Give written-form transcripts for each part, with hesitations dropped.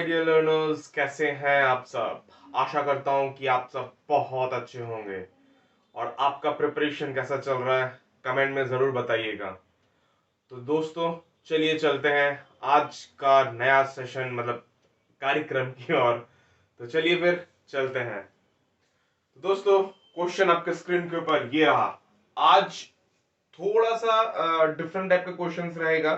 Dear learners, कैसे हैं आप सब। आशा करता हूं कि आप सब बहुत अच्छे होंगे। और आपका प्रिपरेशन कैसा चल रहा है कमेंट में ज़रूर बताइएगा। तो दोस्तों, चलिए चलते हैं आज का नया सेशन मतलब कार्यक्रम की ओर। तो चलिए फिर चलते हैं। तो दोस्तों, क्वेश्चन आपके स्क्रीन के ऊपर ये रहा। आज थोड़ा सा डिफरेंट टाइप का क्वेश्चंस रहेगा।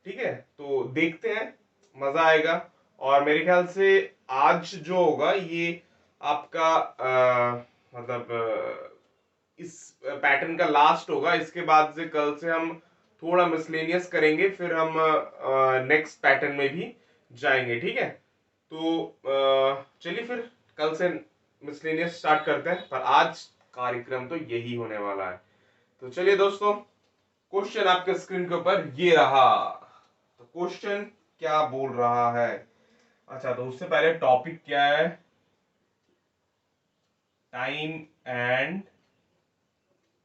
ठीक है, तो देखते हैं, मजा आएगा। और मेरे ख्याल से आज जो होगा ये आपका मतलब इस पैटर्न का लास्ट होगा। इसके बाद से कल से हम थोड़ा मिसलेनियस करेंगे, फिर हम नेक्स्ट पैटर्न में भी जाएंगे। ठीक है, तो चलिए फिर कल से मिसलेनियस स्टार्ट करते हैं, पर आज कार्यक्रम तो यही होने वाला है। तो चलिए दोस्तों, क्वेश्चन आपके स्क्रीन के ऊपर ये रहा। तो क्वेश्चन क्या बोल रहा है। अच्छा, तो उससे पहले टॉपिक क्या है। टाइम एंड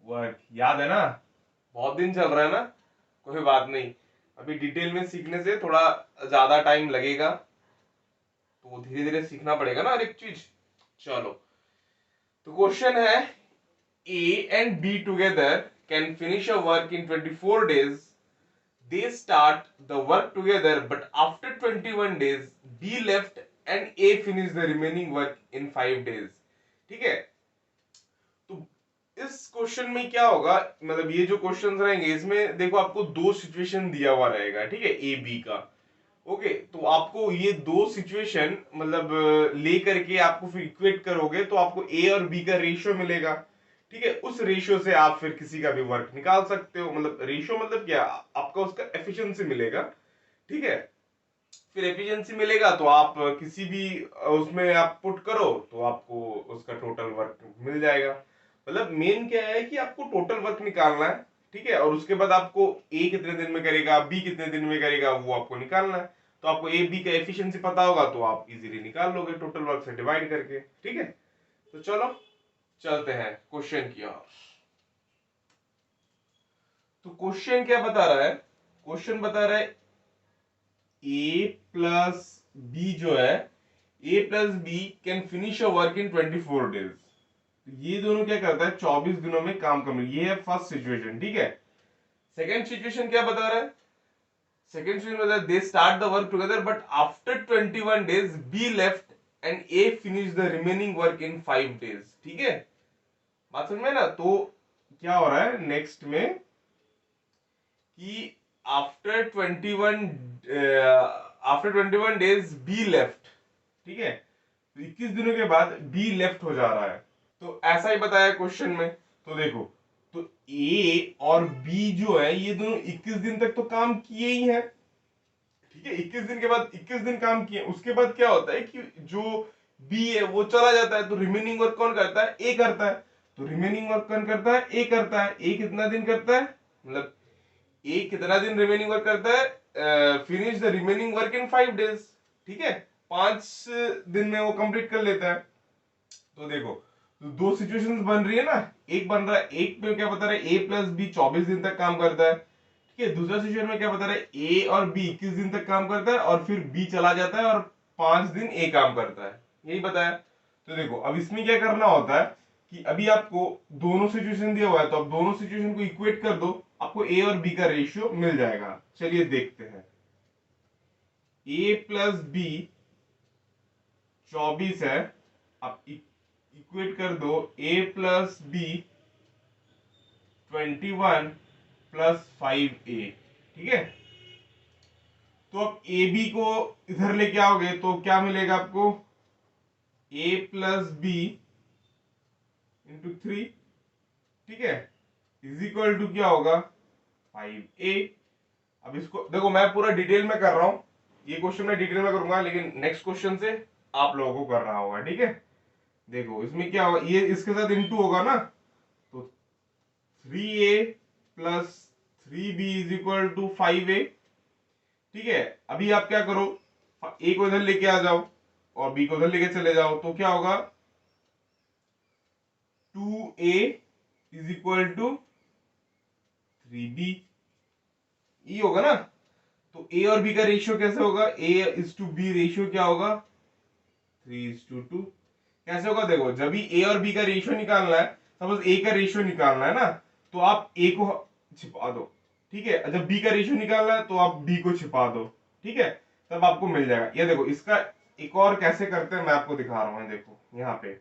वर्क, याद है ना। बहुत दिन चल रहा है ना, कोई बात नहीं। अभी डिटेल में सीखने से थोड़ा ज्यादा टाइम लगेगा, तो धीरे धीरे सीखना पड़ेगा ना हर एक चीज। चलो, तो क्वेश्चन है, A and be together can finish a work in 24 days. They start the work together, but after 21 days, B left and A finished the remaining work in 5 days. ठीक है, तो इस क्वेश्चन में क्या होगा, मतलब ये जो क्वेश्चन रहेंगे इसमें देखो आपको दो सिचुएशन दिया हुआ रहेगा। ठीक है, ए बी का। ओके, तो आपको ये दो सिचुएशन मतलब ले करके आपको फिर इक्वेट करोगे तो आपको ए और बी का रेशियो मिलेगा। ठीक है, उस रेशियो से आप फिर किसी का भी वर्क निकाल सकते हो। मतलब रेशियो मतलब क्या, आपका उसका एफिशिएंसी मिलेगा। ठीक है, फिर एफिशिएंसी मिलेगा तो आप किसी भी उसमें आप पुट करो तो आपको उसका टोटल वर्क मिल जाएगा। मतलब मेन क्या है कि आपको टोटल वर्क निकालना है। ठीक है, और उसके बाद आपको ए कितने दिन में करेगा, बी कितने दिन में करेगा, वो आपको निकालना है। तो आपको ए बी का एफिशिएंसी पता होगा तो आप इजीली निकाल लोगे टोटल वर्क से डिवाइड करके। ठीक है, तो चलो चलते हैं क्वेश्चन की ओर। तो क्वेश्चन क्या बता रहा है, क्वेश्चन बता रहा है ए प्लस बी जो है, A plus B can finish a work in 24 days. ये दोनों क्या करता है, 24 दिनों में काम कंप्लीट। ये है फर्स्ट सिचुएशन। ठीक है, सेकंड सिचुएशन क्या बता रहा है, सेकंड सिचुएशन बता रहा है they start the work together but after 21 days be left and A finish the remaining work in 5 days. ठीक है, बात समझ में ना। तो क्या हो रहा है नेक्स्ट में कि आफ्टर 21 days बी लेफ्ट। ठीक है, तो 21 दिनों के बाद बी लेफ्ट हो जा रहा है। तो ऐसा ही बताया क्वेश्चन में। तो देखो, तो ए और बी जो है ये दोनों 21 दिन तक तो काम किए ही हैं। ठीक है, 21 दिन के बाद 21 दिन काम किए, उसके बाद क्या होता है कि जो बी है वो चला जाता है। तो रिमेनिंग वर्क कौन करता है, ए करता है। तो रिमेनिंग वर्क कौन करता है, ए करता है। ए कितना दिन करता है, मतलब ए कितना दिन रिमेनिंग वर्क करता है, finish the remaining work in 5 days. ठीक है, 5 दिन में वो कंप्लीट कर लेता है। तो देखो, तो दो सिचुएशंस बन रही है ना। एक बन रहा है, एक में क्या बता रहा है ए प्लस बी 24 दिन तक काम करता है। ठीक है, दूसरा सिचुएशन में क्या बता रहा है ए और बी 21 दिन तक काम करता है और फिर बी चला जाता है और 5 दिन ए काम करता है। यही बताया। तो देखो, अब इसमें क्या करना होता है कि अभी आपको दोनों सिचुएशन दिया हुआ है, तो अब दोनों सिचुएशन को इक्वेट कर दो, आपको ए और बी का रेशियो मिल जाएगा। चलिए देखते हैं। ए प्लस बी 24 है, अब इक्वेट कर दो ए प्लस बी 21 प्लस 5a। ठीक है, तो अब ए बी को इधर लेके आओगे तो क्या मिलेगा आपको, ए प्लस बी इंटू 3। ठीक है, इज इक्वल टू क्या होगा, 5a। अब इसको देखो, मैं पूरा डिटेल में कर रहा हूं, ये क्वेश्चन मैं डिटेल में करूंगा लेकिन नेक्स्ट क्वेश्चन से आप लोगों को करना होगा। ठीक है, देखो इसमें क्या होगा, ये इसके साथ इंटू होगा ना, तो 3a plus 3b is equal to 5a। ठीक है, अभी आप क्या करो, ए को इधर लेके आ जाओ और बी को इधर लेके चले जाओ, तो क्या होगा 2a is equal to 3b। ये होगा ना। तो ए और बी का रेशियो कैसे होगा, A:B रेशियो क्या होगा 3:2। कैसे होगा, देखो जब भी ए और बी का रेशियो निकालना है, सपोज ए का रेशियो निकालना है ना, तो आप ए को छिपा दो, ठीक है। जब बी का रेशियो निकालना है तो आप बी को छिपा दो, ठीक है, तब आपको मिल जाएगा। ये देखो इसका एक और कैसे करते हैं मैं आपको दिखा रहा हूं, देखो यहाँ पे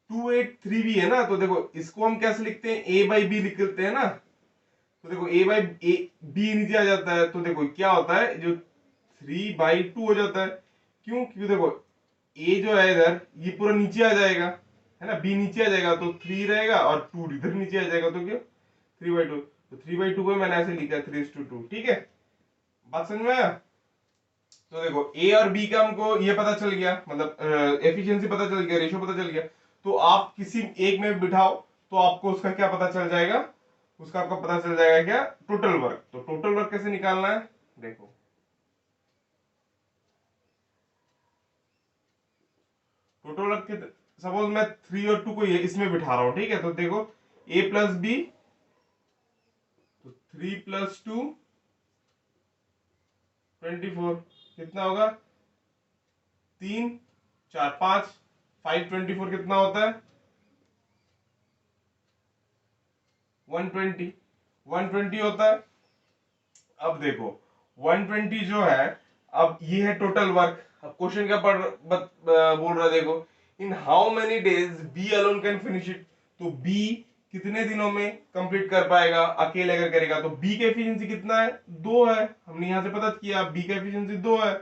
283 भी है ना, तो देखो इसको हम कैसे लिखते हैं, ए बाई बी लिख लेते हैं ना। तो देखो ए बाई ए बी नीचे आ जाता है, तो देखो क्या होता है, जो 3/2 हो जाता है। क्यों, क्योंकि देखो ए जो है इधर ये पूरा नीचे आ जाएगा, है ना, बी नीचे आ जाएगा तो 3 रहेगा, और 2 इधर नीचे आ जाएगा, तो क्या 3/2। तो 3/2 को मैंने ऐसे लिखा 3:2, ठीक है। बात समझ में आया। तो देखो ए और बी का हमको ये पता चल गया, मतलब एफिशिएंसी पता चल गया, रेशियो पता चल गया। तो आप किसी एक में बिठाओ तो आपको उसका क्या पता चल जाएगा, उसका आपको पता चल जाएगा क्या, टोटल वर्क। तो टोटल वर्क कैसे निकालना है, देखो टोटल वर्क के, सपोज मैं 3 और 2 को ये इसमें बिठा रहा हूं, ठीक है। तो देखो A+B, तो 3+2 24 कितना होगा, 3 4 5 5 24 कितना होता है 120, 120 होता है। अब देखो 120 जो है, अब ये है टोटल वर्क। अब क्वेश्चन क्या बोल रहा है, देखो in how many days B alone can finish it. तो बी कितने दिनों में कंप्लीट कर पाएगा अकेले अगर करेगा। तो बी का एफिशिएंसी कितना है, 2 है, हमने यहां से पता किया बी का एफिशिएंसी 2 है।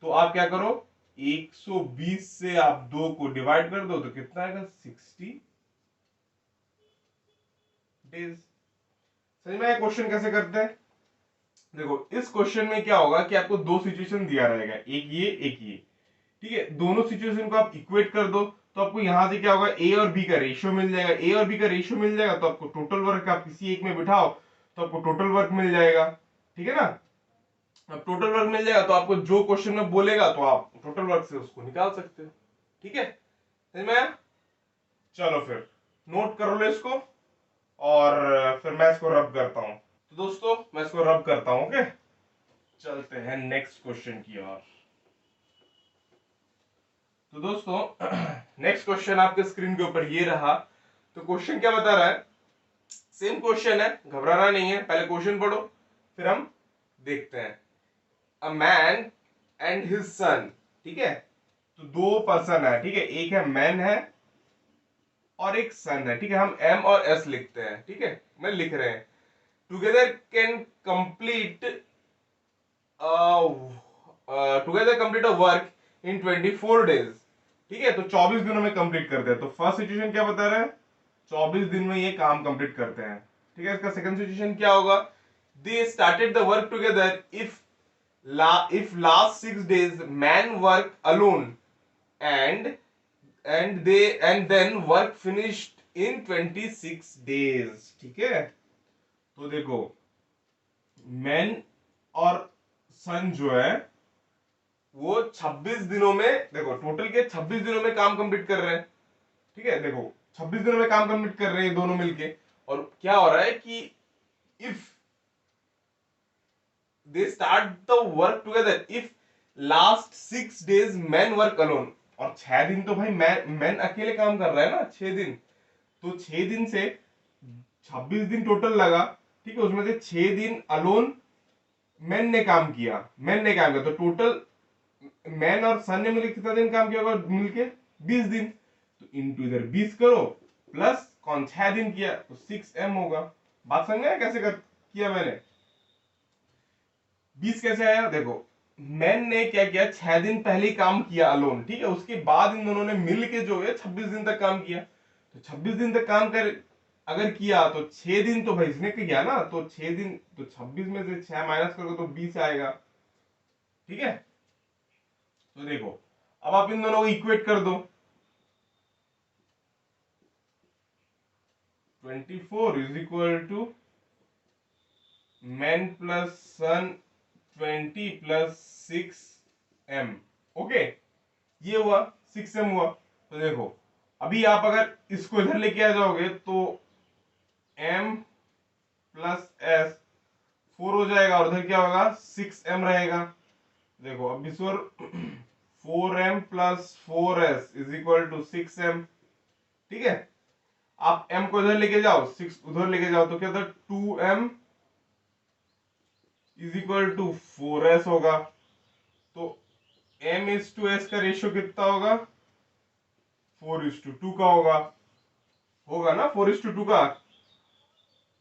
तो आप क्या करो, 120 से आप 2 को डिवाइड कर दो, तो कितना आएगा 60 डेज। समझ में क्वेश्चन कैसे करते हैं। देखो इस क्वेश्चन में क्या होगा कि आपको दो सिचुएशन दिया रहेगा, एक ये एक ये, ठीक है। दोनों सिचुएशन को आप इक्वेट कर दो, तो आपको यहां से क्या होगा, ए और बी का रेशियो मिल जाएगा। ए और बी का रेशियो मिल जाएगा तो आपको टोटल वर्क, आप किसी एक में बिठाओ तो आपको टोटल वर्क मिल जाएगा, ठीक है ना। अब टोटल वर्क मिल जाएगा तो आपको जो क्वेश्चन में बोलेगा तो आप टोटल वर्क से उसको निकाल सकते हो, ठीक है। समझ में आया? चलो फिर नोट कर लो इसको, और फिर मैं इसको रब करता हूं। तो दोस्तों मैं इसको रब करता हूं, ओके। चलते हैं नेक्स्ट क्वेश्चन की ओर। तो दोस्तों नेक्स्ट क्वेश्चन आपके स्क्रीन के ऊपर ये रहा। तो क्वेश्चन क्या बता रहा है, सेम क्वेश्चन है, घबराना नहीं है, पहले क्वेश्चन पढ़ो फिर हम देखते हैं। A man and his son, ठीक है। तो दो पर्सन है, ठीक है, एक है मैन है और एक सन है, ठीक है। हम एम और एस लिखते हैं, ठीक है, मैं लिख रहे हैं। Together can complete together complete a work in 24 days, ठीक है। तो 24 दिनों में कंप्लीट करते हैं। तो फर्स्ट सिचुएशन क्या बता रहा है, 24 दिन में ये काम कंप्लीट करते हैं, ठीक है। इसका सेकंड सिचुएशन क्या होगा, they started the work together if last 6 days man work alone and and then work finished in 26 days, ठीक है। तो देखो मैन और सन जो है वो 26 दिनों में, देखो टोटल के 26 दिनों में काम कंप्लीट कर रहे हैं, ठीक है। देखो 26 दिनों में काम कंप्लीट कर रहे हैं दोनों मिलके। और क्या हो रहा है कि if they start the work together if last 6 days man work alone. और 6 दिन तो भाई मैन अकेले काम कर रहा है ना, 6 दिन। तो 6 दिन से 26 दिन टोटल लगा, ठीक है। उसमें से 6 दिन अलोन मैन ने काम किया, तो टोटल मैन और सन ने मिलकर कितना दिन काम किया होगा, मिलके 20 दिन। तो इंटू इधर 20 करो, प्लस कौन 6 दिन किया तो 6m होगा। बात समझ में कैसे किया मैंने, 20 कैसे आया, देखो मैन ने क्या किया, 6 दिन पहले ही काम किया अलोन, ठीक है। उसके बाद इन दोनों ने मिलके जो है 26 दिन तक काम किया। तो 26 दिन तक काम कर अगर किया तो 6 दिन तो भाई इसने किया ना, तो 6 दिन, तो 26 में से 6 माइनस करोगे तो 20 आएगा, ठीक है। तो देखो अब आप इन दोनों को इक्वेट कर दो, 24 is equal to man plus son 20 plus 6m, okay. ये हुआ 6m हुआ। तो देखो अभी आप अगर इसको इधर लेके आ जाओगे तो m प्लस s 4 हो जाएगा और उधर क्या होगा 6m रहेगा। देखो अब बिशोर 4m plus 4s is equal to 6m। ठीक है, आप m को इधर लेके जाओ, 6 उधर लेके जाओ तो क्या होता है 2m is equal to 4s होगा। तो m इज टू s का रेशियो कितना होगा 4:2 का होगा। होगा ना 4:2 का।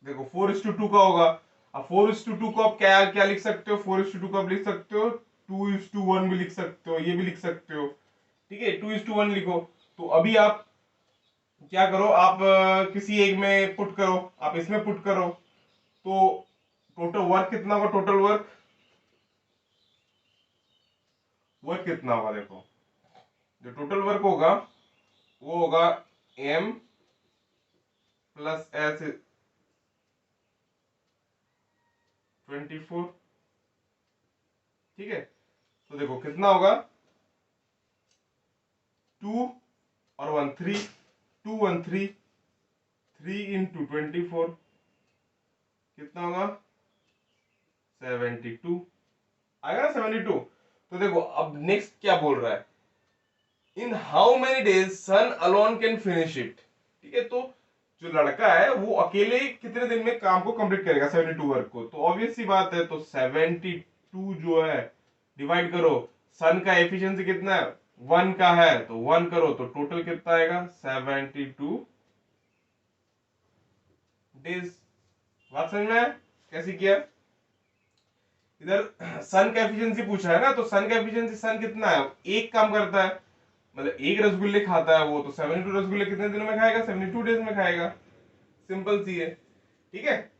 देखो 4:2 का होगा। अब 4:2 को आप क्या क्या लिख सकते हो, 4:2 को आप लिख सकते हो 2:1 भी लिख सकते हो, ये भी लिख सकते हो। ठीक है, 2:1 लिखो। तो अभी आप क्या करो, आप किसी एक में पुट करो, आप इसमें पुट करो तो टोटल वर्क कितना होगा, टोटल वर्क वर्क कितना होगा। देखो जो टोटल वर्क होगा वो होगा m प्लस s 24। ठीक है, तो देखो कितना होगा 2 और 1 3, 2 1 3, 3 इंटू 24 कितना होगा 72 आएगा ना 72। तो देखो अब नेक्स्ट क्या बोल रहा है, in how many days son alone can finish it. ठीक है, तो जो लड़का है वो अकेले कितने दिन में काम को कंप्लीट करेगा 72 वर्क को। तो ऑब्वियस सी बात है, तो 72 जो है डिवाइड करो, सन का एफिशिएंसी कितना है 1 का है तो 1 करो तो टोटल कितना आएगा 72 डेज। बात समझ में है कैसे किया। इधर सन का एफिशिएंसी पूछा है ना, तो सन का एफिशिएंसी सन कितना है, एक काम करता है, मतलब एक रसगुल्ले खाता है वो, तो 72 रसगुल्ले कितने दिनों में खाएगा 72 डेज में खाएगा। सिंपल सी है। ठीक है,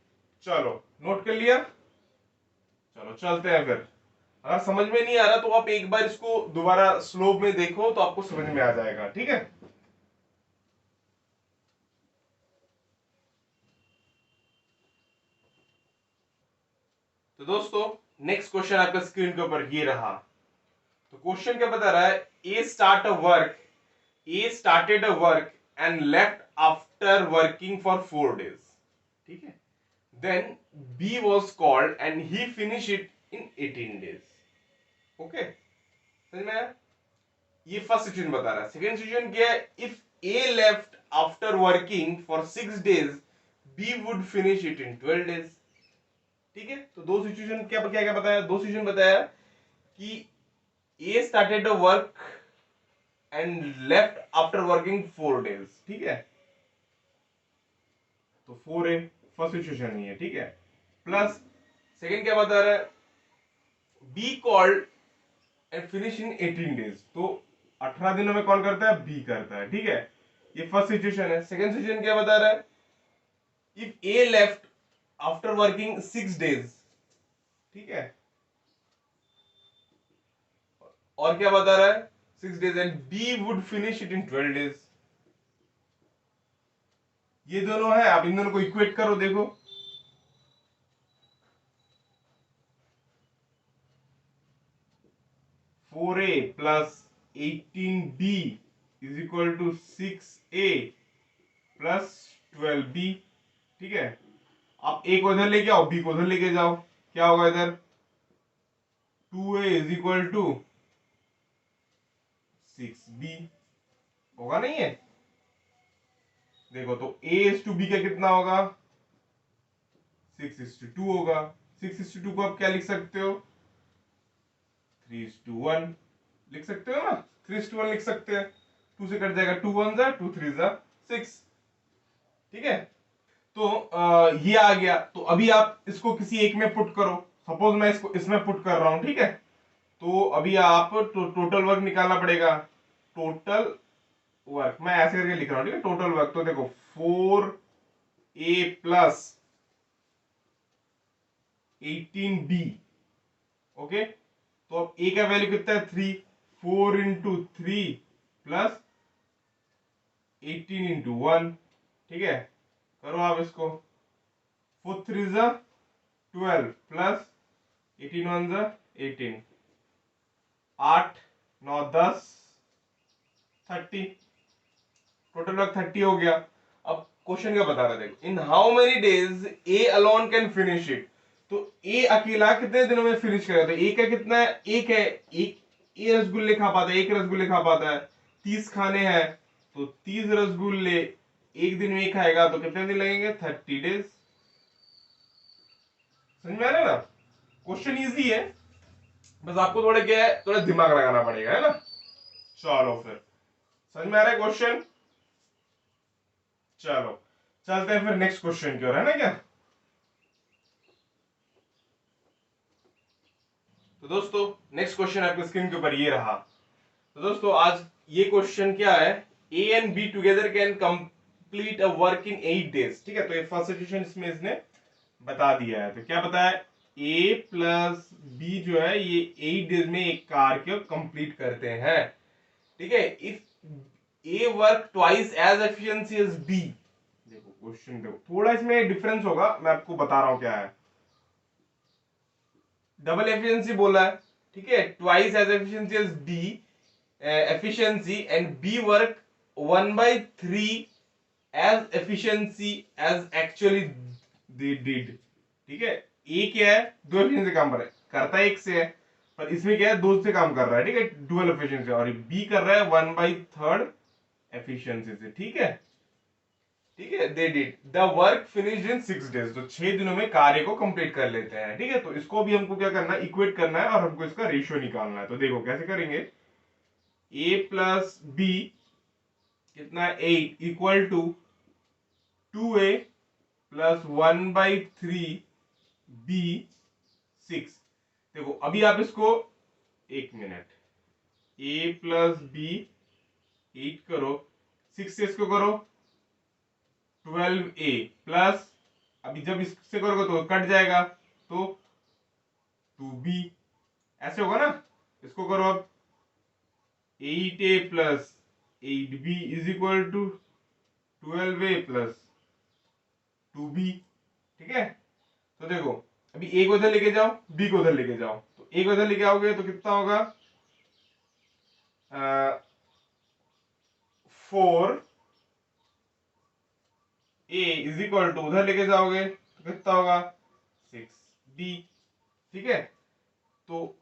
चलो नोट कर लिया। चलो चलते हैं फिर। अगर समझ में नहीं आ रहा तो आप एक बार इसको दोबारा स्लो में देखो तो आपको समझ में आ जाएगा। ठीक है, तो दोस्तों नेक्स्ट क्वेश्चन आपका स्क्रीन के ऊपर ये रहा। तो क्वेश्चन क्या बता रहा है, A started a work and left after working for 4 days. ठीक है, then B was called and he finish it in 18 days. Okay, समझ में आया। ये फर्स्ट सिचुएशन बता रहा है। सेकंड सिचुएशन क्या है, if A left after working for 6 days B would finish it in 12 days. ठीक है, तो दो सिचुएशन क्या क्या क्या बताया, दो सिचुएशन बताया कि A started a work and left after working 4 days. ठीक है, तो 4 फर्स्ट सिचुएशन नहीं है। ठीक है, प्लस सेकंड क्या बता रहा है, be called and finish in 18 days. तो 18 दिनों में कौन करता है, बी करता है। ठीक है, ये फर्स्ट सिचुएशन है। सेकंड सिचुएशन क्या बता रहा है, if A left after working 6 days. ठीक है, और क्या बता रहा है 6 days and B would finish it in 12 days. ये दोनों है, आप इन दोनों को इक्वेट करो। देखो 4a plus 18b is equal to 6a plus 12b। ठीक है, आप a को इधर लेके आओ, b को उधर लेके जाओ, क्या होगा इधर 2a is equal to 6b। होगा नहीं है, देखो तो a इज टू b का कितना होगा 6:2 होगा। 6:2 को आप क्या लिख सकते हो 3:1 लिख सकते हो ना, 3:1 लिख सकते हैं। 2 से कट जाएगा 2 1 जा 2 3 जा 6। ठीक है, तो ये आ गया। तो अभी आप इसको किसी एक में पुट करो, सपोज मैं इसको इसमें पुट कर रहा हूं। ठीक है, तो अभी आप टोटल वर्क निकालना पड़ेगा। टोटल वर्क मैं ऐसे करके लिख रहा हूं। ठीक है, टोटल वर्क तो देखो 4a प्लस 18b। ओके, तो अब a का वैल्यू कितना है 3, 4 इंटू 3 प्लस 18 इंटू 1। ठीक है, करो आप इसको, 4 3 जा 12 प्लस 18 1 जा 18, 8 9 10 30, टोटल वर्क 30 हो गया। अब क्वेश्चन क्या बता रहा है, देखो in how many days A alone can finish it. तो ए अकेला कितने दिनों में फिनिश करेगा? तो ए का कितना है? एक है, एक ए रसगुल्ले खा पाता है, एक रसगुल्ले खा पाता है, 30 खाने हैं, तो 30 रसगुल्ले एक दिन में खाएगा, तो कितने दिन लगेंगे? 30 डेज। समझ में आ रहा है ना? क्वेश्चन इजी है, बस आपको थोड़ा क्या है, थोड़ा दिमाग लगाना पड़ेगा, है ना? चलो फिर समझ में आ रहा है क्वेश्चन? चलो चलते हैं फिर नेक्स्ट क्वेश्चन की ओर, है ना क्या? तो दोस्तों नेक्स्ट क्वेश्चन आपकी स्क्रीन के ऊपर ये रहा। तो दोस्तों आज ये क्वेश्चन क्या है, A and be together can complete a work in 8 days. ठीक है, तो ये फर्स्ट सिचुएशन इसमें इसने बता दिया है। तो क्या बताया? ए प्लस बी जो है ये 8 डेज में एक कार को कंप्लीट करते हैं। ठीक है, if A work twice as efficiency as B. देखो क्वेश्चन देखो, थोड़ा इसमें डिफरेंस होगा, मैं आपको बता रहा हूं क्या है। डबल एफिशिएंसी बोला है, ठीक है, twice as efficiency as D efficiency, and B work 1/3 as efficiency as actually they did. ठीक है, ए क्या है? 2 एफिशिएंसी काम करता है, एक से है, पर इसमें क्या है? 2 से काम कर रहा है। ठीक है, डुअल एफिशिएंसी, और बी कर रहा है 1/3 एफिशिएंसी से। ठीक है, ठीक है, they did the work finished in 6 days. तो 6 दिनों में कार्य को कंप्लीट कर लेते हैं। ठीक है, तो इसको भी हमको क्या करना है? इक्वेट करना है, और हमको इसका रेशियो निकालना है। तो देखो कैसे करेंगे, ए प्लस बी कितना है? 8 equal to 2a plus 1/3 B 6। देखो अभी आप इसको, एक मिनट, a प्लस बी 8 करो, 6 से इसको करो 12a प्लस, अभी जब इससे करोगे तो कट जाएगा, तो 2b, ऐसे होगा ना? इसको करो अब, 8a plus 8b is equal to 12a plus 2b। ठीक है, तो देखो अभी a को उधर लेके जाओ, b को उधर लेके जाओ, तो a को उधर लेके आओगे तो कितना होगा? 4a इज इक्वल टू, उधर लेके जाओगे तो कितना होगा? 6b। ठीक है, तो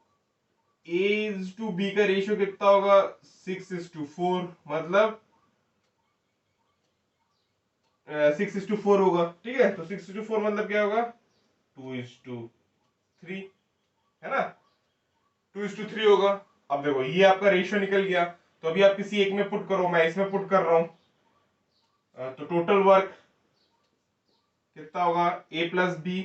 a इज टू b का रेशियो कितना होगा? 6:4, मतलब 6:4 होगा। ठीक है, तो 6:4 मतलब क्या होगा? 2:3, है ना? 2:3 होगा। अब देखो ये आपका रेशियो निकल गया, तो अभी आप किसी एक में पुट करो, मैं इसमें पुट कर रहा हूं, तो टोटल वर्क कितना होगा? a प्लस बी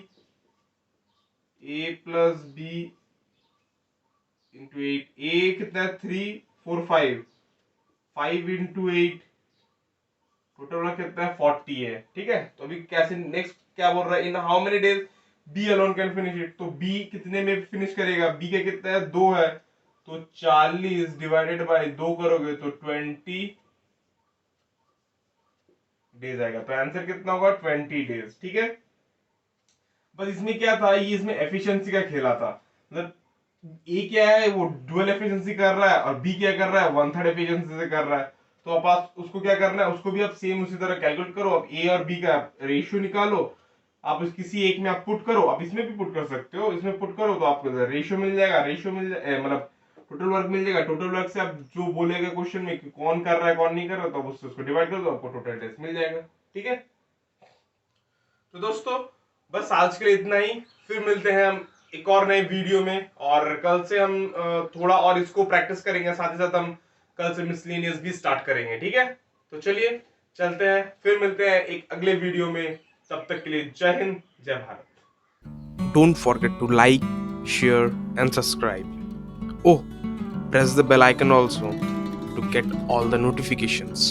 इंटू 8, ए कितना है? 3 4 5 इंटू 8, टोटल वर्क कितना है? 40 है। ठीक है, तो अभी कैसे, नेक्स्ट क्या बोल रहा है? In how many days B alone can finish it. तो बी कितने में फिनिश करेगा? बी का कितना है? 2 है, तो 40 डिवाइडेड बाय 2 करोगे तो 20 डेज आएगा। तो आंसर कितना होगा? 20 डेज। ठीक है, बस इसमें क्या था, ये इसमें एफिशिएंसी का खेला था। मतलब ए क्या है, वो डुअल एफिशिएंसी कर रहा है, और बी क्या कर रहा है? 1/3 एफिशिएंसी से कर रहा है। तो आप उसको क्या करना है? उसको भी आप सेम उसी तरह कैलकुलेट करो। अब ए और बी का रेशियो निकालो, आप किसी एक में आप पुट करो, आप इसमें भी पुट कर सकते हो, इसमें पुट करो तो आपको रेशियो मिल जाएगा, मतलब टोटल वर्क मिल जाएगा। टोटल वर्क से आप जो बोलेगा क्वेश्चन में कि कौन कर रहा है कौन नहीं कर रहा, तो आप उसको डिवाइड कर दो, आपको टोटल टेस्ट मिल जाएगा। ठीक है, तो दोस्तों बस आज के लिए इतना ही, फिर मिलते हैं हम एक और नए वीडियो में, और कल से हम थोड़ा और इसको प्रैक्टिस करेंगे, साथ ही साथ हम कल से मिसलेनियस भी स्टार्ट करेंगे। ठीक है, तो चलिए चलते हैं, फिर मिलते हैं एक अगले वीडियो में। तब तक के लिए जय हिंद, जय Bharat. Don't forget to like, share, and subscribe. Oh, press the bell icon also to get all the notifications.